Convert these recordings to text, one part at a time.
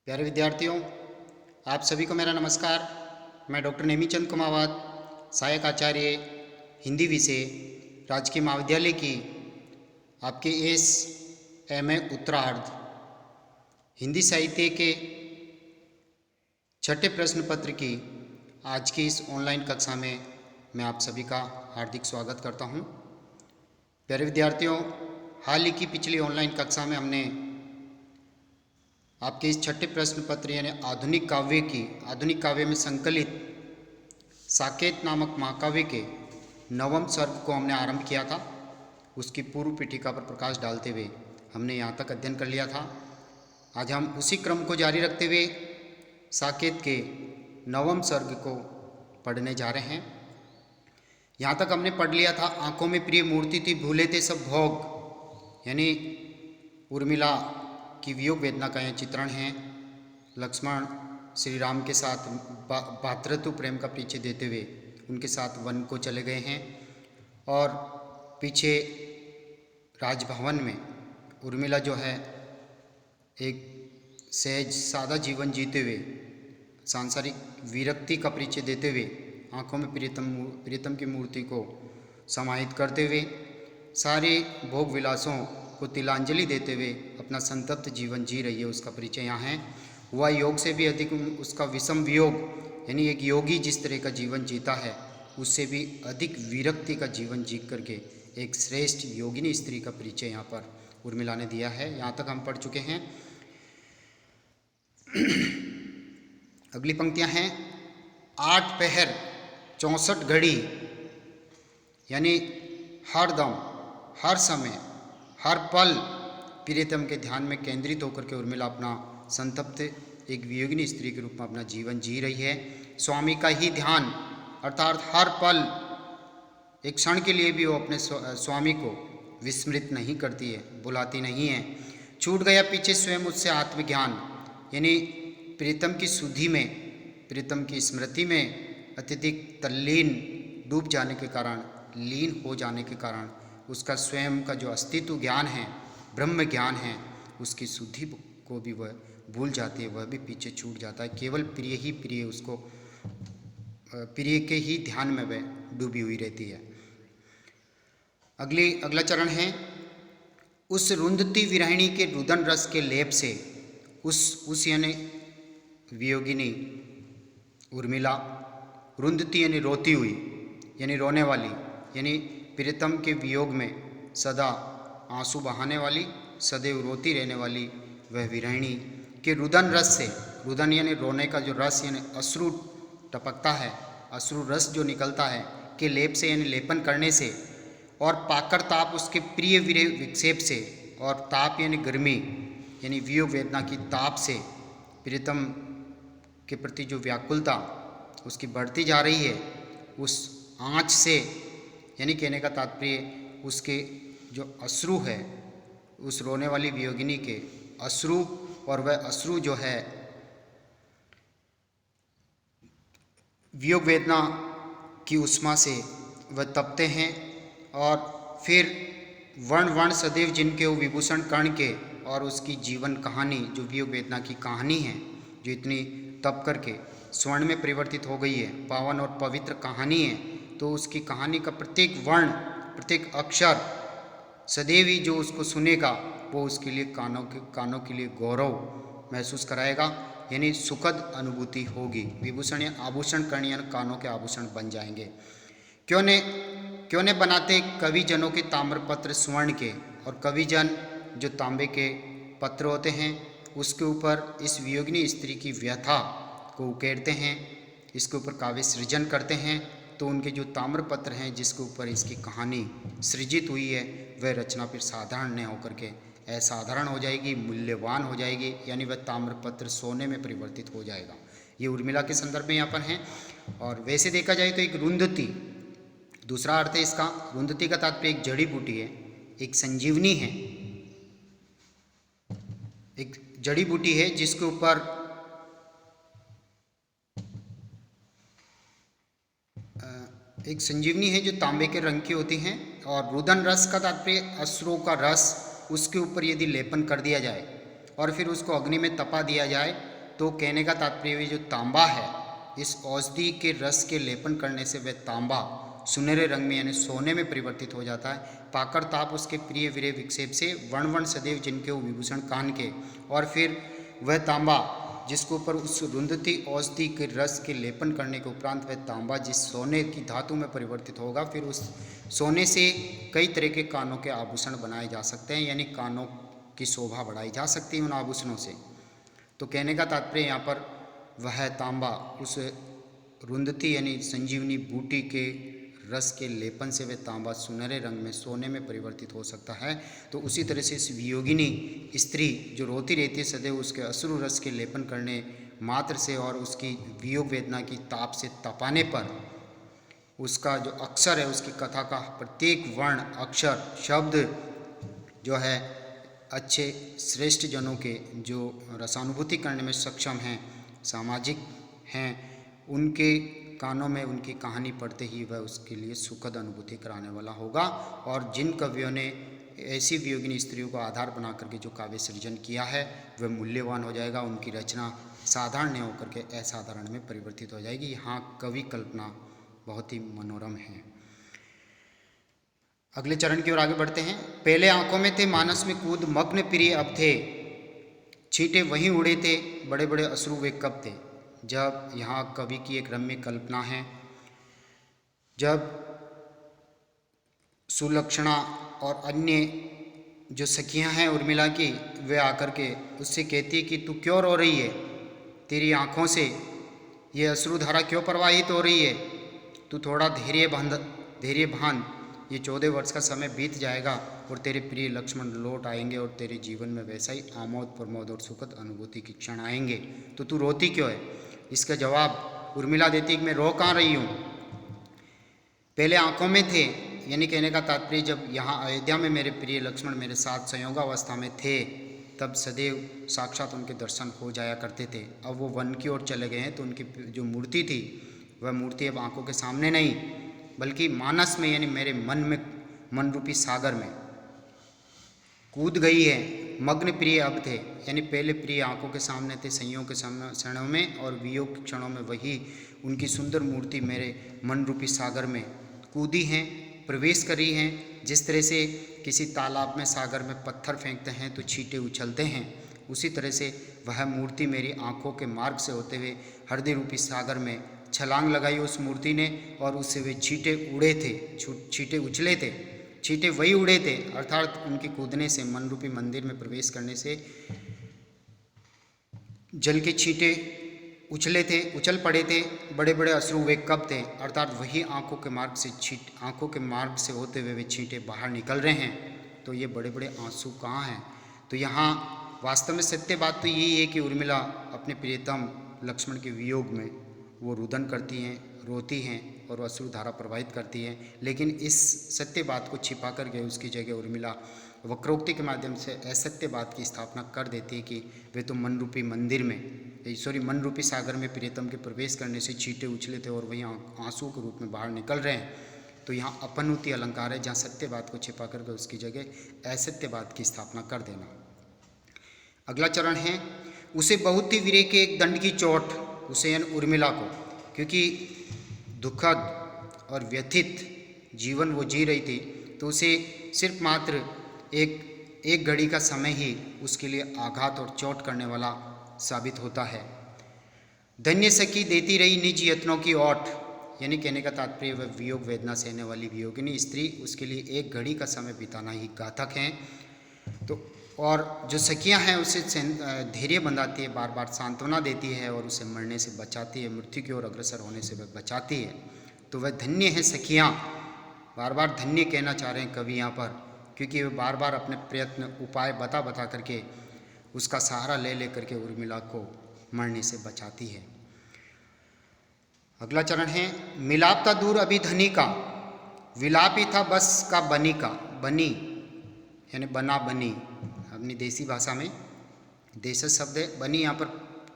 प्यारे विद्यार्थियों, आप सभी को मेरा नमस्कार। मैं डॉक्टर नेमीचंद कुमावत, सहायक आचार्य हिंदी विषय, राजकीय महाविद्यालय की आपके एस.एम.ए. उत्तरार्ध हिंदी साहित्य के छठे प्रश्न पत्र की आज की इस ऑनलाइन कक्षा में मैं आप सभी का हार्दिक स्वागत करता हूं। प्यारे विद्यार्थियों, हाल ही की पिछली ऑनलाइन कक्षा में हमने आपके इस छठे प्रश्न पत्र यानी आधुनिक काव्य में संकलित साकेत नामक महाकाव्य के नवम सर्ग को हमने आरंभ किया था। उसकी पूर्व पीठिका पर प्रकाश डालते हुए हमने यहाँ तक अध्ययन कर लिया था। आज हम उसी क्रम को जारी रखते हुए साकेत के नवम सर्ग को पढ़ने जा रहे हैं। यहाँ तक हमने पढ़ लिया था, आंखों में प्रिय मूर्ति थी, भूले थे सब भोग, यानी उर्मिला की वियोग वेदना का यह चित्रण है। लक्ष्मण श्री राम के साथ भातृत्व प्रेम का परिचय देते हुए उनके साथ वन को चले गए हैं और पीछे राजभवन में उर्मिला जो है एक सहज सादा जीवन जीते हुए सांसारिक विरक्ति का परिचय देते हुए आंखों में प्रियतम की मूर्ति को समाहित करते हुए सारे भोग विलासों को तिलांजलि देते हुए अपना संतप्त जीवन जी रही है, उसका परिचय यहाँ है। वह योग से भी अधिक उसका विषम वियोग, यानी एक योगी जिस तरह का जीवन जीता है उससे भी अधिक विरक्ति का जीवन जी करके एक श्रेष्ठ योगिनी स्त्री का परिचय यहाँ पर उर्मिला ने दिया है। यहाँ तक हम पढ़ चुके हैं। अगली पंक्तियाँ हैं, 8 पहर 64 घड़ी, यानी हर दम, हर समय, हर पल प्रियतम के ध्यान में केंद्रित होकर के उर्मिला अपना संतप्त एक वियोगिनी स्त्री के रूप में अपना जीवन जी रही है। स्वामी का ही ध्यान, अर्थात हर पल एक क्षण के लिए भी वो अपने स्वामी को विस्मृत नहीं करती है, बुलाती नहीं है। छूट गया पीछे स्वयं उससे आत्मज्ञान, यानी प्रीतम की सुधि में, प्रीतम की स्मृति में अत्यधिक तल्लीन डूब जाने के कारण, लीन हो जाने के कारण उसका स्वयं का जो अस्तित्व ज्ञान है, ब्रह्म ज्ञान है, उसकी शुद्धि को भी वह भूल जाती है, वह भी पीछे छूट जाता है। केवल प्रिय ही प्रिय, उसको प्रिय के ही ध्यान में वह डूबी हुई रहती है। अगला चरण है, उस रुंधती विरहिणी के रुदन रस के लेप से, उस यानी वियोगिनी उर्मिला, रुंधती यानी रोती हुई, यानी रोने वाली, यानी प्रियतम के वियोग में सदा आंसू बहाने वाली, सदैव रोती रहने वाली वह विरहिणी के रुदन रस से, रुदन यानी रोने का जो रस, यानी अश्रु टपकता है, अश्रु रस जो निकलता है, के लेप से यानी लेपन करने से, और पाकर ताप उसके प्रिय विक्षेप से, और ताप यानी गर्मी, यानी वियोग वेदना की ताप से प्रियतम के प्रति जो व्याकुलता उसकी बढ़ती जा रही है, उस आँच से, यानी कहने का तात्पर्य उसके जो अश्रु है, उस रोने वाली वियोगिनी के अश्रु, और वह अश्रु जो है वियोग वेदना की उष्मा से वह तपते हैं, और फिर वर्ण सदैव जिनके वो विभूषण कर्ण के, और उसकी जीवन कहानी जो वियोग वेदना की कहानी है, जो इतनी तप करके स्वर्ण में परिवर्तित हो गई है, पावन और पवित्र कहानी है, तो उसकी कहानी का प्रत्येक वर्ण, प्रत्येक अक्षर सदैव ही जो उसको सुनेगा वो उसके लिए कानों के लिए गौरव महसूस कराएगा, यानी सुखद अनुभूति होगी। विभूषण या आभूषण कर्ण कानों के आभूषण बन जाएंगे। क्यों ने बनाते कवि जनों के ताम्रपत्र स्वर्ण के, और कवि जन जो तांबे के पत्र होते हैं उसके ऊपर इस वियोगिनी स्त्री की व्यथा को उकेरते हैं, इसके ऊपर काव्य सृजन करते हैं, तो उनके जो ताम्रपत्र हैं जिसके ऊपर इसकी कहानी सृजित हुई है, वह रचना फिर साधारण न होकर के असाधारण हो जाएगी, मूल्यवान हो जाएगी, यानी वह ताम्रपत्र सोने में परिवर्तित हो जाएगा। ये उर्मिला के संदर्भ में यहाँ पर हैं। और वैसे देखा जाए तो एक रुंधती, दूसरा अर्थ है इसका, रुंधती का तात्पर्य एक जड़ी बूटी है, एक संजीवनी है, एक जड़ी बूटी है जिसके ऊपर एक संजीवनी है जो तांबे के रंग की होती हैं। और रुदन रस का तात्पर्य अश्रु का रस, उसके ऊपर यदि लेपन कर दिया जाए और फिर उसको अग्नि में तपा दिया जाए तो कहने का तात्पर्य जो तांबा है, इस औषधि के रस के लेपन करने से वह तांबा सुनहरे रंग में यानी सोने में परिवर्तित हो जाता है। पाकर ताप उसके प्रिय वीर्य विक्षेप से वर्ण वर्ण सदैव जिनके विभूषण कान के, और फिर वह तांबा जिसके ऊपर उस रुंधती औषधि के रस के लेपन करने के उपरांत वह तांबा जिस सोने की धातु में परिवर्तित होगा, फिर उस सोने से कई तरह के कानों के आभूषण बनाए जा सकते हैं, यानी कानों की शोभा बढ़ाई जा सकती है उन आभूषणों से। तो कहने का तात्पर्य यहाँ पर वह तांबा उस रुंधती यानी संजीवनी बूटी के रस के लेपन से वह तांबा सुनहरे रंग में सोने में परिवर्तित हो सकता है। तो उसी तरह से इस वियोगिनी स्त्री जो रोती रहती है सदैव, उसके अश्रु रस के लेपन करने मात्र से और उसकी वियोग वेदना की ताप से तपाने पर उसका जो अक्षर है, उसकी कथा का प्रत्येक वर्ण अक्षर शब्द जो है अच्छे श्रेष्ठ जनों के जो रसानुभूति करने में सक्षम हैं, सामाजिक हैं, उनके कानों में उनकी कहानी पढ़ते ही वह उसके लिए सुखद अनुभूति कराने वाला होगा। और जिन कवियों ने ऐसी वियोगिनी स्त्रियों को आधार बना करके जो काव्य सृजन किया है वह मूल्यवान हो जाएगा, उनकी रचना साधारण नहीं होकर के असाधारण में परिवर्तित हो जाएगी। यहाँ कवि कल्पना बहुत ही मनोरम है। अगले चरण की ओर आगे बढ़ते हैं। पहले आंखों में थे मानस में कूद मग्न प्रिय अब थे, छींटे वहीं उड़े थे बड़े बड़े अश्रु वे कब थे। जब यहाँ कवि की एक रम्य कल्पना है, जब सुलक्षणा और अन्य जो सखियाँ हैं उर्मिला की, वे आकर के उससे कहती है कि तू क्यों रो रही है, तेरी आँखों से ये अश्रुधारा क्यों प्रवाहित हो रही है, तू थोड़ा धैर्य बांध, ये 14 वर्ष का समय बीत जाएगा और तेरे प्रिय लक्ष्मण लौट आएंगे और तेरे जीवन में वैसा ही आमोद प्रमोद और सुखद अनुभूति के क्षण आएंगे, तो तू रोती क्यों है। इसका जवाब उर्मिला देती कि मैं रो कहाँ रही हूँ। पहले आंखों में थे यानी कहने का तात्पर्य जब यहाँ अयोध्या में मेरे प्रिय लक्ष्मण मेरे साथ संयोगावस्था में थे तब सदैव साक्षात उनके दर्शन हो जाया करते थे। अब वो वन की ओर चले गए हैं तो उनकी जो मूर्ति थी वह मूर्ति अब आंखों के सामने नहीं बल्कि मानस में यानी मेरे मन रूपी सागर में कूद गई है। मग्न प्रिय अब थे यानी पहले प्रिय आंखों के सामने थे संयोग के क्षणों में, और वियोग के क्षणों में वही उनकी सुंदर मूर्ति मेरे मन रूपी सागर में कूदी हैं, प्रवेश करी हैं। जिस तरह से किसी तालाब में सागर में पत्थर फेंकते हैं तो छींटे उछलते हैं, उसी तरह से वह मूर्ति मेरी आंखों के मार्ग से होते हुए हृदय रूपी सागर में छलांग लगाई उस मूर्ति ने, और उससे वे छींटे उड़े थे, छींटे उछले थे, छींटे वही उड़े थे, अर्थात उनके कूदने से मन रूपी मंदिर में प्रवेश करने से जल के छींटे उछले थे, उछल पड़े थे, बड़े बड़े अश्रु वे कब थे, अर्थात वही आंखों के मार्ग से होते हुए वे छींटे बाहर निकल रहे हैं। तो ये बड़े बड़े आंसू कहाँ हैं। तो यहाँ वास्तव में सत्य बात तो यही है कि उर्मिला अपने प्रियतम लक्ष्मण के वियोग में वो रुदन करती हैं, रोती हैं और अश्रुधारा प्रवाहित करती हैं, लेकिन इस सत्य बात को छिपा करके उसकी जगह उर्मिला वक्रोक्ति के माध्यम से असत्य बात की स्थापना कर देती है कि वे तो मन रूपी मंदिर में मन रूपी सागर में प्रियतम के प्रवेश करने से छींटे उछले थे और वही आंसू के रूप में बाहर निकल रहे हैं। तो यहाँ अपनुति अलंकार है जहाँ सत्य बात को छिपा करके उसकी जगह असत्य बात की स्थापना कर देना। अगला चरण है उसे बहुत ही वीरे के एक दंड की चोट, उसे यानी उर्मिला को, क्योंकि दुखद और व्यथित जीवन वो जी रही थी तो उसे सिर्फ मात्र एक घड़ी का समय ही उसके लिए आघात और चोट करने वाला साबित होता है। धन्य सखी देती रही निज यत्नों की ओट, यानी कहने का तात्पर्य वह वियोग वेदना सहने वाली वियोगिनी स्त्री, उसके लिए एक घड़ी का समय बिताना ही घातक है। तो और जो सखियां हैं उसे धैर्य बंधाती है, बार बार सांत्वना देती है और उसे मरने से बचाती है, मृत्यु की ओर अग्रसर होने से वह बचाती है। तो वह धन्य है सखियां, बार बार धन्य कहना चाह रहे हैं कवि यहाँ पर, क्योंकि वे बार बार अपने प्रयत्न उपाय बता करके उसका सहारा ले करके उर्मिला को मरने से बचाती है। अगला चरण है मिलाप था दूर अभी धनी का, विलाप ही था बस का बनी का। बनी यानी बना बनी, अपनी देसी भाषा में देशज शब्द है। बनी यहाँ पर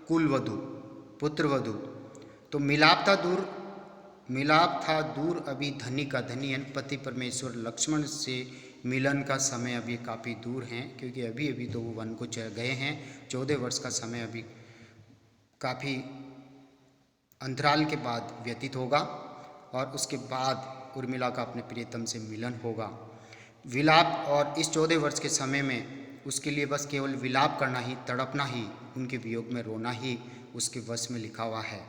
कुल वधु, पुत्र वधु। तो मिलाप था दूर अभी धनी का, धनी यानी पति परमेश्वर लक्ष्मण से मिलन का समय अभी काफ़ी दूर हैं, क्योंकि अभी तो वो वन को गए हैं, 14 वर्ष का समय अभी काफ़ी अंतराल के बाद व्यतीत होगा और उसके बाद उर्मिला का अपने प्रियतम से मिलन होगा। विलाप, और इस 14 वर्ष के समय में उसके लिए बस केवल विलाप करना ही, तड़पना ही, उनके वियोग में रोना ही उसके वश में लिखा हुआ है।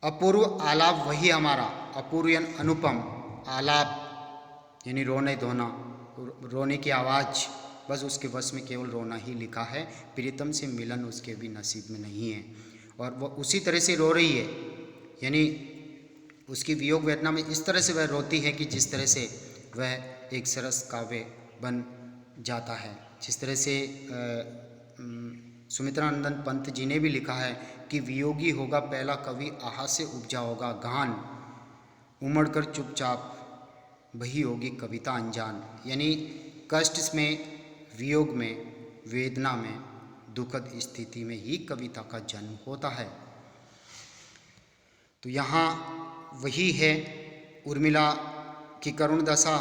अपूर्व आलाप वही हमारा, अपूर्व यानी अनुपम, आलाप यानी रोने धोना, रोने की आवाज़, बस उसके वश में केवल रोना ही लिखा है। प्रियतम से मिलन उसके भी नसीब में नहीं है और वह उसी तरह से रो रही है, यानी उसकी वियोग वेदना में इस तरह से वह रोती है कि जिस तरह से वह एक सरस काव्य बन जाता है। जिस तरह से सुमित्रानंदन पंत जी ने भी लिखा है कि वियोगी होगा पहला कवि, आहा से उपजा होगा गान, उमड़ कर चुपचाप वही होगी कविता अनजान। यानी कष्ट में, वियोग में, वेदना में, दुखद स्थिति में ही कविता का जन्म होता है। तो यहाँ वही है उर्मिला की करुण दशा,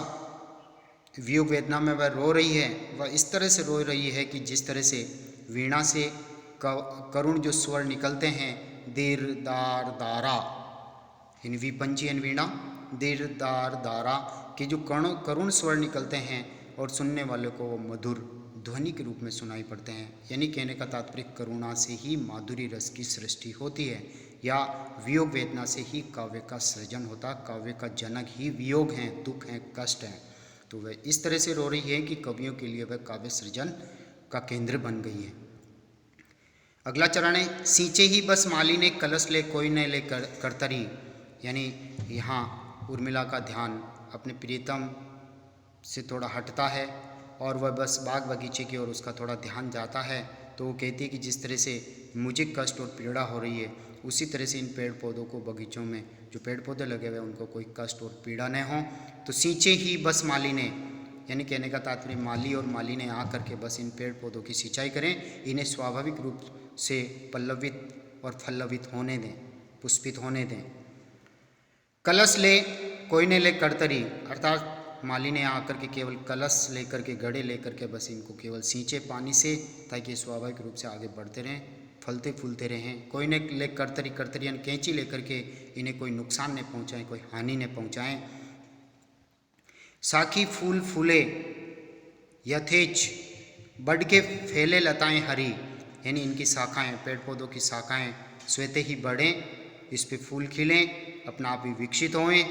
वियोग वेदना में वह रो रही है। वह इस तरह से रो रही है कि जिस तरह से वीणा से करुण जो स्वर निकलते हैं, दीर दार दारा, यानी विपंचीयन वीणा, दीर दार दारा के जो करुण स्वर निकलते हैं और सुनने वाले को वो मधुर ध्वनि के रूप में सुनाई पड़ते हैं। यानी कहने का तात्पर्य करुणा से ही माधुरी रस की सृष्टि होती है, या वियोग वेदना से ही काव्य का सृजन होता। काव्य का जनक ही वियोग हैं, दुख हैं, कष्ट हैं। तो वह इस तरह से रो रही है कि कवियों के लिए वह काव्य सृजन का केंद्र बन गई है। अगला चरण है, सींचे ही बस माली ने कलश ले कोई न ले करतरी। यानी यहाँ उर्मिला का ध्यान अपने प्रियतम से थोड़ा हटता है और वह बस बाग बगीचे की ओर उसका थोड़ा ध्यान जाता है। तो वो कहती है कि जिस तरह से मुझे कष्ट और पीड़ा हो रही है, उसी तरह से इन पेड़ पौधों को, बगीचों में जो पेड़ पौधे लगे हुए हैं उनको कोई कष्ट और पीड़ा न हो। तो सींचे ही बस माली ने, यानी कहने का तात्पर्य माली और माली ने आकर के बस इन पेड़ पौधों की सिंचाई करें, इन्हें स्वाभाविक रूप से पल्लवित और फल्लवित होने दें, पुष्पित होने दें। कलश ले कोई ने ले करतरी, अर्थात माली ने आकर के केवल कलश लेकर के, घड़े लेकर के बस इनको केवल सींचे पानी से, ताकि स्वाभाविक रूप से आगे बढ़ते रहें, फलते फूलते रहें। कोई ने ले करतरी, करतरी यानी कैंची लेकर के इन्हें कोई नुकसान न पहुँचाएँ, कोई हानि न पहुँचाएँ। साखी फूल फूले यथेच बढ़ के फैले लताएं हरी, यानी इनकी शाखाएं, पेड़ पौधों की शाखाएं स्वतः ही बढ़ें, इस पे फूल खिलें, अपना आप ही विकसित होएं,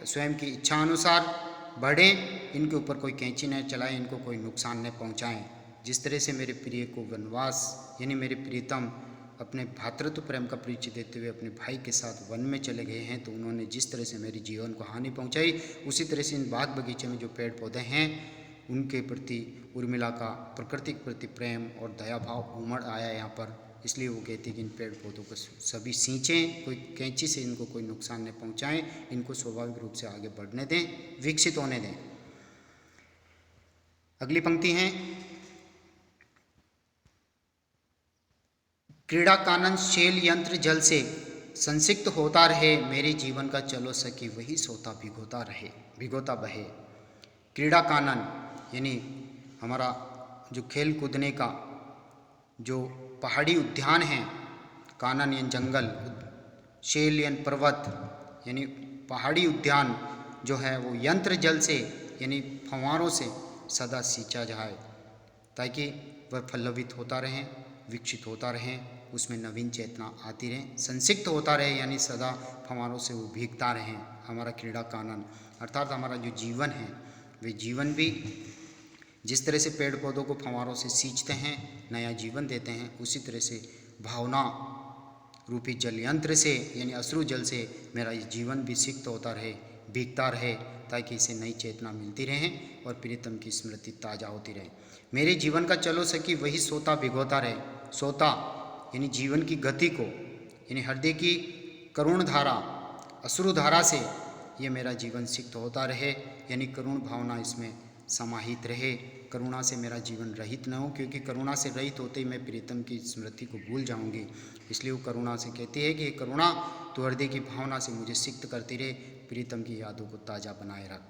स्वयं की इच्छा अनुसार बढ़ें, इनके ऊपर कोई कैंची न चलाएं, इनको कोई नुकसान न पहुंचाएं। जिस तरह से मेरे प्रिय को वनवास, यानी मेरे प्रियतम अपने भातृत्व प्रेम का परिचय देते हुए अपने भाई के साथ वन में चले गए हैं, तो उन्होंने जिस तरह से मेरे जीवन को हानि पहुंचाई, उसी तरह से इन बाग बगीचे में जो पेड़ पौधे हैं उनके प्रति उर्मिला का प्रकृति के प्रति प्रेम और दया भाव उमड़ आया यहाँ पर। इसलिए वो कहती है कि इन पेड़ पौधों को सभी सींचें, कोई कैंची से इनको कोई नुकसान न पहुँचाएँ, इनको स्वाभाविक रूप से आगे बढ़ने दें, विकसित होने दें। अगली पंक्ति है, क्रीड़ा कानन शैल यंत्र जल से संसिक्त होता रहे, मेरे जीवन का चलो सखी वही सोता भिगोता रहे, भिगोता बहे। क्रीड़ा कानन यानी हमारा जो खेल कूदने का जो पहाड़ी उद्यान है, कानन यानी जंगल, शैल यानी पर्वत, यानी पहाड़ी उद्यान जो है वो यंत्र जल से यानी फव्वारों से सदा सींचा जाए, ताकि वह फल्लवित होता रहें, विकसित होता रहें, उसमें नवीन चेतना आती रहे, संसिक्त होता रहे, यानी सदा फव्वारों से वो भीगता रहें। हमारा क्रीड़ा कानन अर्थात हमारा जो जीवन है, वे जीवन भी जिस तरह से पेड़ पौधों को फव्वारों से सींचते हैं, नया जीवन देते हैं, उसी तरह से भावना रूपी जल यंत्र से यानी अश्रु जल से मेरा ये जीवन भी सिक्त होता रहे, भीगता रहे, ताकि इसे नई चेतना मिलती रहे और प्रीतम की स्मृति ताज़ा होती रहे। मेरे जीवन का चलो सखी वही सोता भिगोता रहे। सोता यानी जीवन की गति को, यानी हृदय की करुण धारा, अश्रु धारा से ये मेरा जीवन सिक्त होता रहे, यानी करुण भावना इसमें समाहित रहे, करुणा से मेरा जीवन रहित न हो, क्योंकि करुणा से रहित होते ही मैं प्रीतम की स्मृति को भूल जाऊंगी। इसलिए वो करुणा से कहती है कि करुणा तो हृदय की भावना से मुझे सिक्त करती रहे, प्रीतम की यादों को ताज़ा बनाए रख।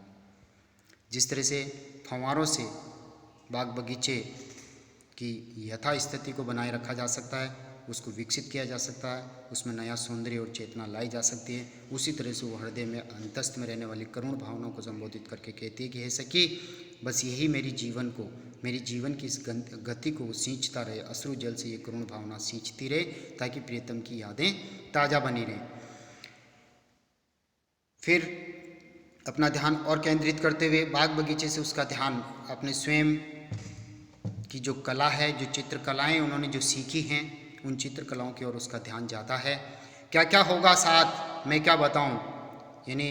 जिस तरह से फव्वारों से बाग बगीचे की यथा स्थिति को बनाए रखा जा सकता है, उसको विकसित किया जा सकता है, उसमें नया सौंदर्य और चेतना लाई जा सकती है। उसी तरह से वो हृदय में अंतस्थ में रहने वाली करुण भावनाओं को संबोधित करके कहती है कि हे सखी, बस यही मेरी जीवन की इस गति को सींचता रहे, अश्रु जल से ये करुण भावना सींचती रहे, ताकि प्रियतम की यादें ताज़ा बनी रहें। फिर अपना ध्यान और केंद्रित करते हुए बाग बगीचे से उसका ध्यान अपने स्वयं की जो कला है, जो चित्रकलाएं उन्होंने जो सीखी हैं, उन चित्रकलाओं की ओर उसका ध्यान जाता है। क्या क्या होगा साथ, मैं क्या बताऊं, यानी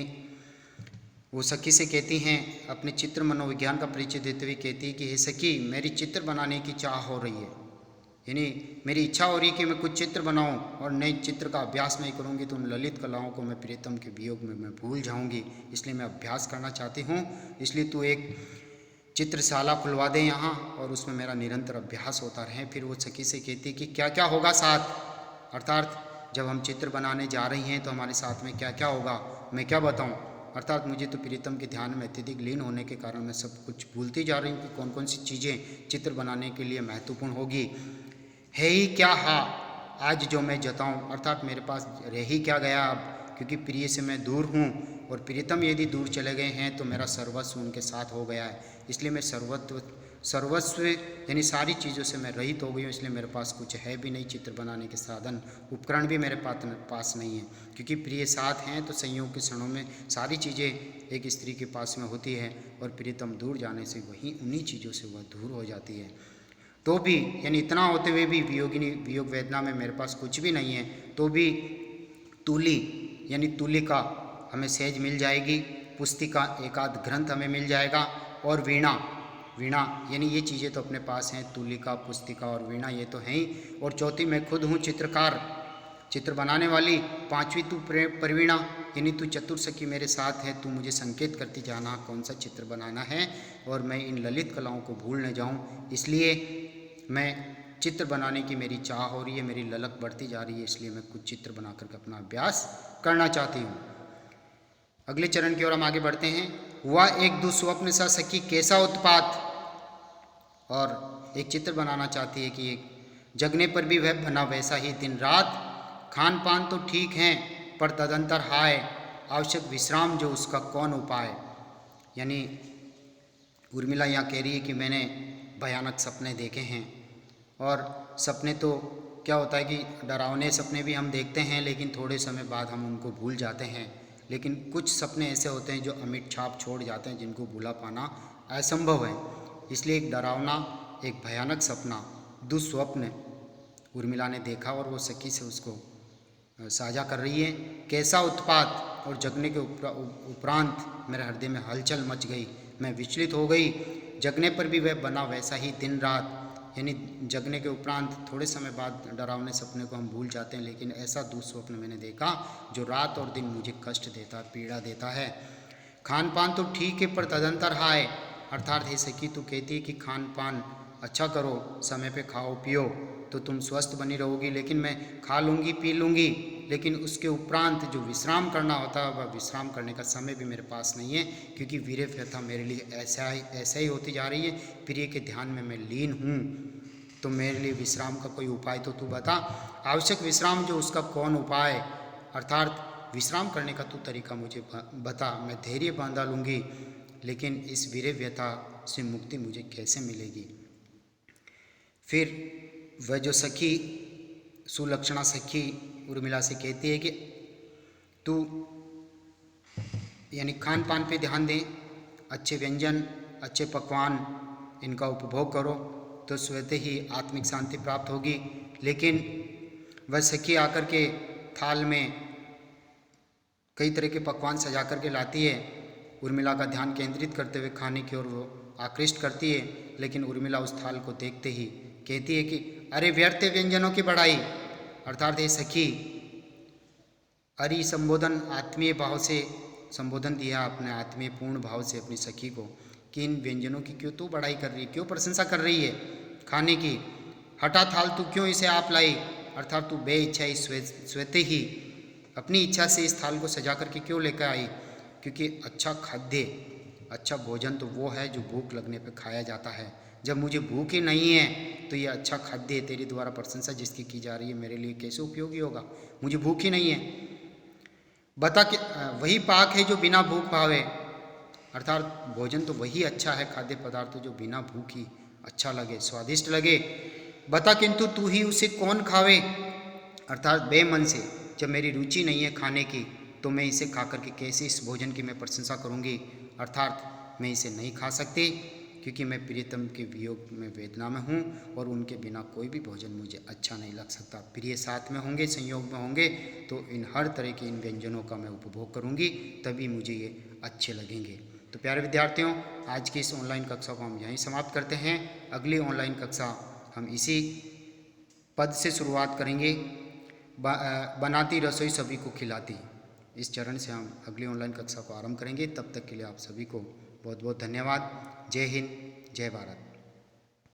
वो सखी से कहती हैं, अपने चित्र मनोविज्ञान का परिचय देते हुए कहती है कि हे सखी, मेरी चित्र बनाने की चाह हो रही है, यानी मेरी इच्छा हो रही है कि मैं कुछ चित्र बनाऊं, और नए चित्र का अभ्यास नहीं करूंगी तो उन ललित कलाओं को मैं प्रियतम के वियोग में मैं भूल जाऊंगी, इसलिए मैं अभ्यास करना चाहती हूँ। इसलिए तू एक चित्रशाला खुलवा दे यहाँ, और उसमें मेरा निरंतर अभ्यास होता रहे। फिर वो सखी से कहती है कि क्या क्या होगा साथ, अर्थात जब हम चित्र बनाने जा रही हैं तो हमारे साथ में क्या क्या होगा, मैं क्या बताऊँ। अर्थात मुझे तो प्रीतम के ध्यान में अत्यधिक लीन होने के कारण मैं सब कुछ भूलती जा रही हूँ कि कौन कौन सी चीज़ें चित्र बनाने के लिए महत्वपूर्ण होगी। है ही क्या हा आज जो मैं जताऊँ, अर्थात मेरे पास रह ही क्या गया अब, क्योंकि प्रिय से मैं दूर हूँ, और प्रीतम यदि दूर चले गए हैं तो मेरा सर्वस्व उनके साथ हो गया है। इसलिए मैं सर्वस्व यानी सारी चीज़ों से मैं रहित हो गई हूँ। इसलिए मेरे पास कुछ है भी नहीं, चित्र बनाने के साधन उपकरण भी मेरे पास नहीं है, क्योंकि प्रिय साथ हैं तो संयोग के क्षणों में सारी चीज़ें एक स्त्री के पास में होती है, और प्रीतम दूर जाने से वहीं उन्हीं चीज़ों से वह दूर हो जाती है। तो भी यानी इतना होते हुए भी वियोग वेदना में मेरे पास कुछ भी नहीं है, तो भी तुली यानी तुलिका हमें सहज मिल जाएगी, पुस्तिका एकाध ग्रंथ हमें मिल जाएगा, और वीणा यानी ये चीज़ें तो अपने पास हैं, तुलिका, पुस्तिका और वीणा ये तो हैं ही। और चौथी मैं खुद हूँ चित्रकार, चित्र बनाने वाली। पांचवी तू प्रवीणा यानी तू चतुर सखी मेरे साथ है, तू मुझे संकेत करती जाना कौन सा चित्र बनाना है, और मैं इन ललित कलाओं को भूल न जाऊँ। इसलिए मैं चित्र बनाने की मेरी चाह हो रही है, मेरी ललक बढ़ती जा रही है, इसलिए मैं कुछ चित्र बना करके अपना अभ्यास करना चाहती हूँ। अगले चरण की ओर हम आगे बढ़ते हैं। हुआ एक दुस्वप्न सा सखी कैसा उत्पात, और एक चित्र बनाना चाहती है कि एक जगने पर भी वह बना वैसा ही दिन रात, खान पान तो ठीक हैं पर तदंतर हाय, आवश्यक विश्राम जो उसका कौन उपाय। यानी उर्मिला यहाँ कह रही है कि मैंने भयानक सपने देखे हैं, और सपने तो क्या होता है कि डरावने सपने भी हम देखते हैं, लेकिन थोड़े समय बाद हम उनको भूल जाते हैं। लेकिन कुछ सपने ऐसे होते हैं जो अमिट छाप छोड़ जाते हैं, जिनको भूला पाना असंभव है। इसलिए एक डरावना, एक भयानक सपना, दुस्वप्न उर्मिला ने देखा, और वो सखी से उसको साझा कर रही है। कैसा उत्पात, और जगने के उपरांत मेरे हृदय में हलचल मच गई, मैं विचलित हो गई। जगने पर भी वह बना वैसा ही दिन रात, यानी जगने के उपरांत थोड़े समय बाद डरावने सपने को हम भूल जाते हैं, लेकिन ऐसा दुस्वप्न मैंने देखा जो रात और दिन मुझे कष्ट देता, पीड़ा देता है। खान पान तो ठीक है पर तदंतर हाय, अर्थात हे सखी तू कहती है कि खान पान अच्छा करो, समय पे खाओ पियो तो तुम स्वस्थ बनी रहोगी, लेकिन मैं खा लूँगी पी लूँगी, लेकिन उसके उपरांत जो विश्राम करना होता है वह विश्राम करने का समय भी मेरे पास नहीं है, क्योंकि वीर्य व्यथा मेरे लिए ऐसा ही होती जा रही है। प्रिय के ध्यान में मैं लीन हूँ, तो मेरे लिए विश्राम का कोई उपाय तो तू बता। आवश्यक विश्राम जो उसका कौन उपाय, अर्थात विश्राम करने का तू तरीका मुझे बता, मैं धैर्य बांधा लूँगी, लेकिन इस वीर्य व्यथा से मुक्ति मुझे कैसे मिलेगी। फिर वह जो सखी सुलक्षणा सखी उर्मिला से कहती है कि तू यानी खान पान पे ध्यान दे, अच्छे व्यंजन, अच्छे पकवान इनका उपभोग करो तो स्वतः ही आत्मिक शांति प्राप्त होगी। लेकिन वह सखी आकर के थाल में कई तरह के पकवान सजा कर के लाती है, उर्मिला का ध्यान केंद्रित करते हुए खाने की ओर वो आकृष्ट करती है। लेकिन उर्मिला उस थाल को देखते ही कहती है कि अरे व्यर्थ व्यंजनों की बढ़ाई, अर्थात ये सखी अरि संबोधन आत्मीय भाव से संबोधन दिया, अपने आत्मीय पूर्ण भाव से अपनी सखी को, कि इन व्यंजनों की क्यों तू बढ़ाई कर रही है, क्यों प्रशंसा कर रही है खाने की, हटा थाल तू क्यों इसे आप लाई, अर्थात तू बे इच्छा ही स्वतः ही अपनी इच्छा से इस थाल को सजा करके क्यों लेकर आई। क्योंकि अच्छा खाद्य, अच्छा भोजन तो वो है जो भूख लगने पर खाया जाता है, जब मुझे भूख ही नहीं है तो ये अच्छा खाद्य तेरे द्वारा प्रशंसा जिसकी की जा रही है मेरे लिए कैसे उपयोगी होगा? मुझे भूख ही नहीं है। बता कि वही पाक है जो बिना भूख भावे, अर्थात भोजन तो वही अच्छा है, खाद्य पदार्थ जो बिना भूख ही अच्छा लगे, स्वादिष्ट लगे। बता किंतु तू ही उसे कौन खावे, अर्थात बेमन से, जब मेरी रुचि नहीं है खाने की तो मैं इसे खा करके कैसे इस भोजन की मैं प्रशंसा करूँगी? अर्थात मैं इसे नहीं खा सकती क्योंकि मैं प्रियतम के वियोग में वेदना में हूँ और उनके बिना कोई भी भोजन मुझे अच्छा नहीं लग सकता। प्रिय साथ में होंगे, संयोग में होंगे तो इन हर तरह के इन व्यंजनों का मैं उपभोग करूँगी, तभी मुझे ये अच्छे लगेंगे। तो प्यारे विद्यार्थियों, आज की इस ऑनलाइन कक्षा को हम यहीं समाप्त करते हैं। अगली ऑनलाइन कक्षा हम इसी पद से शुरुआत करेंगे, बनाती रसोई सभी को खिलाती। इस चरण से हम अगली ऑनलाइन कक्षा को आरंभ करेंगे। तब तक के लिए आप सभी को बहुत बहुत धन्यवाद। जय हिंद, जय भारत।